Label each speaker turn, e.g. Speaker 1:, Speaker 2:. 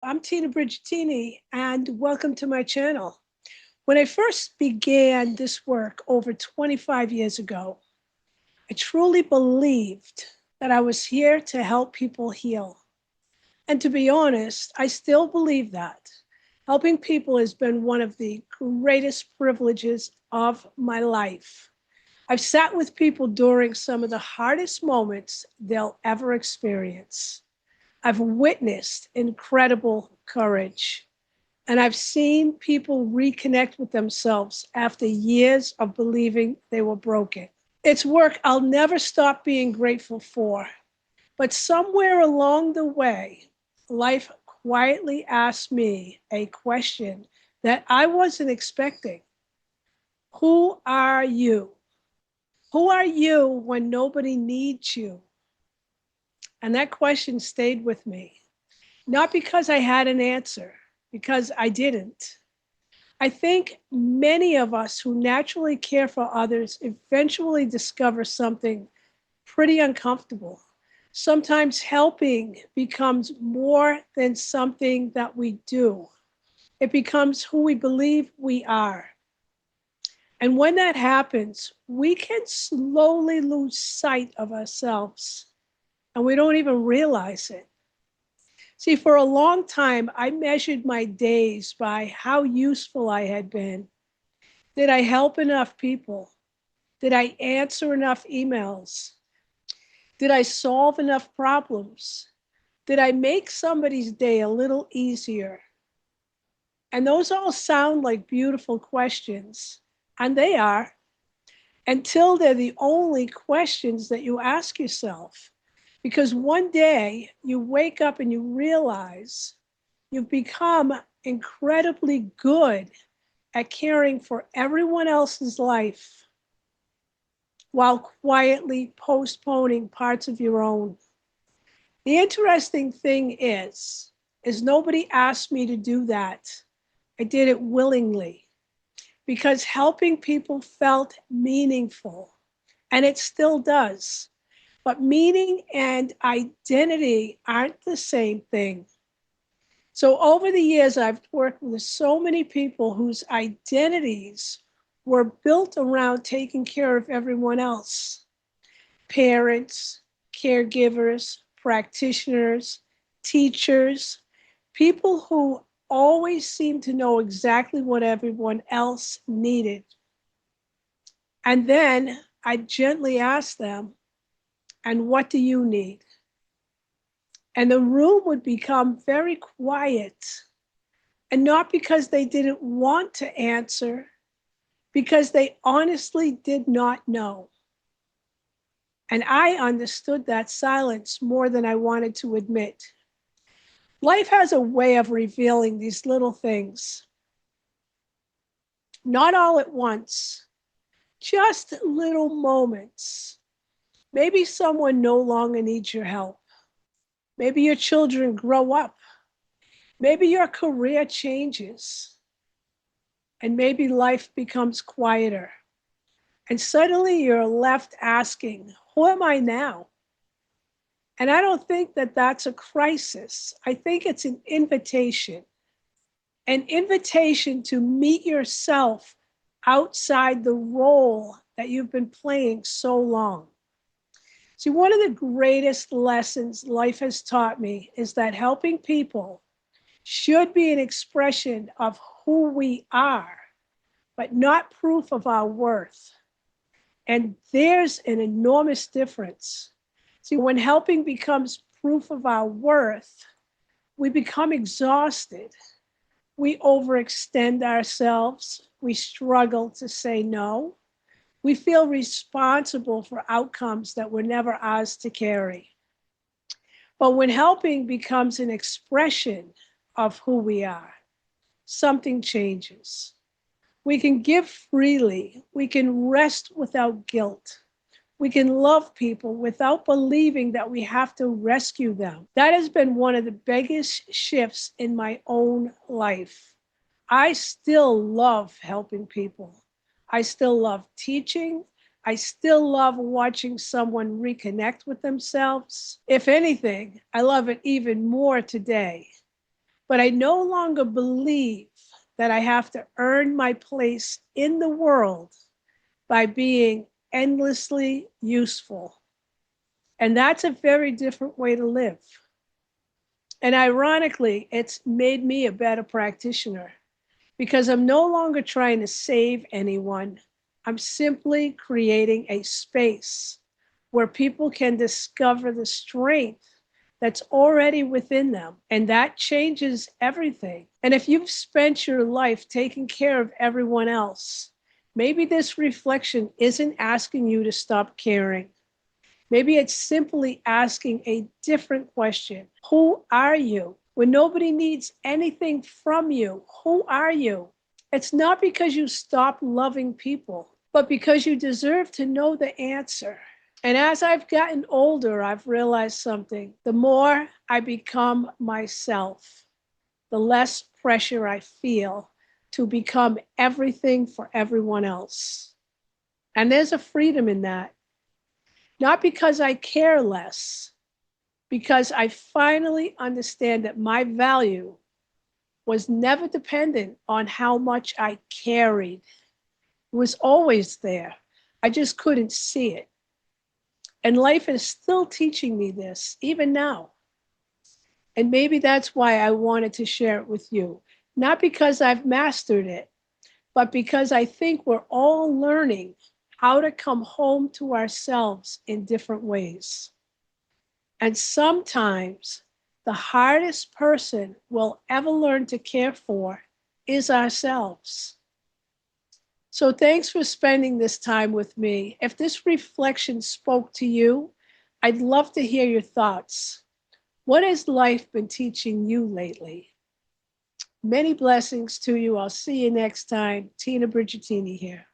Speaker 1: I'm Tina Brigitini, and welcome to my channel. When I first began this work over 25 years ago, I truly believed that I was here to help people heal. And to be honest, I still believe that. Helping people has been one of the greatest privileges of my life. I've sat with people during some of the hardest moments they'll ever experience. I've witnessed incredible courage, and I've seen people reconnect with themselves after years of believing they were broken. It's work I'll never stop being grateful for. But somewhere along the way, life quietly asked me a question that I wasn't expecting. Who are you? Who are you when nobody needs you? And that question stayed with me. Not because I had an answer, because I didn't. I think many of us who naturally care for others eventually discover something pretty uncomfortable. Sometimes helping becomes more than something that we do. It becomes who we believe we are. And when that happens, we can slowly lose sight of ourselves, and we don't even realize it. See, for a long time, I measured my days by how useful I had been. Did I help enough people? Did I answer enough emails? Did I solve enough problems? Did I make somebody's day a little easier? And those all sound like beautiful questions, and they are, until they're the only questions that you ask yourself. Because one day you wake up and you realize you've become incredibly good at caring for everyone else's life while quietly postponing parts of your own. The interesting thing is nobody asked me to do that. I did it willingly because helping people felt meaningful, and it still does. But meaning and identity aren't the same thing. So over the years, I've worked with so many people whose identities were built around taking care of everyone else. Parents, caregivers, practitioners, teachers, people who always seemed to know exactly what everyone else needed. And then I gently asked them, and what do you need? And the room would become very quiet. And not because they didn't want to answer, because they honestly did not know. And I understood that silence more than I wanted to admit. Life has a way of revealing these little things, not all at once, just little moments. Maybe someone no longer needs your help. Maybe your children grow up. Maybe your career changes. And maybe life becomes quieter. And suddenly you're left asking, who am I now? And I don't think that that's a crisis. I think it's an invitation to meet yourself outside the role that you've been playing so long. See, one of the greatest lessons life has taught me is that helping people should be an expression of who we are, but not proof of our worth. And there's an enormous difference. See, when helping becomes proof of our worth, we become exhausted. We overextend ourselves. We struggle to say no. We feel responsible for outcomes that were never ours to carry. But when helping becomes an expression of who we are, something changes. We can give freely. We can rest without guilt. We can love people without believing that we have to rescue them. That has been one of the biggest shifts in my own life. I still love helping people. I still love teaching. I still love watching someone reconnect with themselves. If anything, I love it even more today. But I no longer believe that I have to earn my place in the world by being endlessly useful. And that's a very different way to live. And ironically, it's made me a better practitioner because I'm no longer trying to save anyone. I'm simply creating a space where people can discover the strength that's already within them. And that changes everything. And if you've spent your life taking care of everyone else, maybe this reflection isn't asking you to stop caring. Maybe it's simply asking a different question. Who are you? When nobody needs anything from you, who are you? It's not because you stop loving people, but because you deserve to know the answer. And as I've gotten older, I've realized something. The more I become myself, the less pressure I feel to become everything for everyone else. And there's a freedom in that. Not because I care less, because I finally understand that my value was never dependent on how much I carried. It was always there. I just couldn't see it. And life is still teaching me this, even now. And maybe that's why I wanted to share it with you. Not because I've mastered it, but because I think we're all learning how to come home to ourselves in different ways. And sometimes the hardest person we'll ever learn to care for is ourselves. So thanks for spending this time with me. If this reflection spoke to you, I'd love to hear your thoughts. What has life been teaching you lately? Many blessings to you. I'll see you next time. Tina Brigitini here.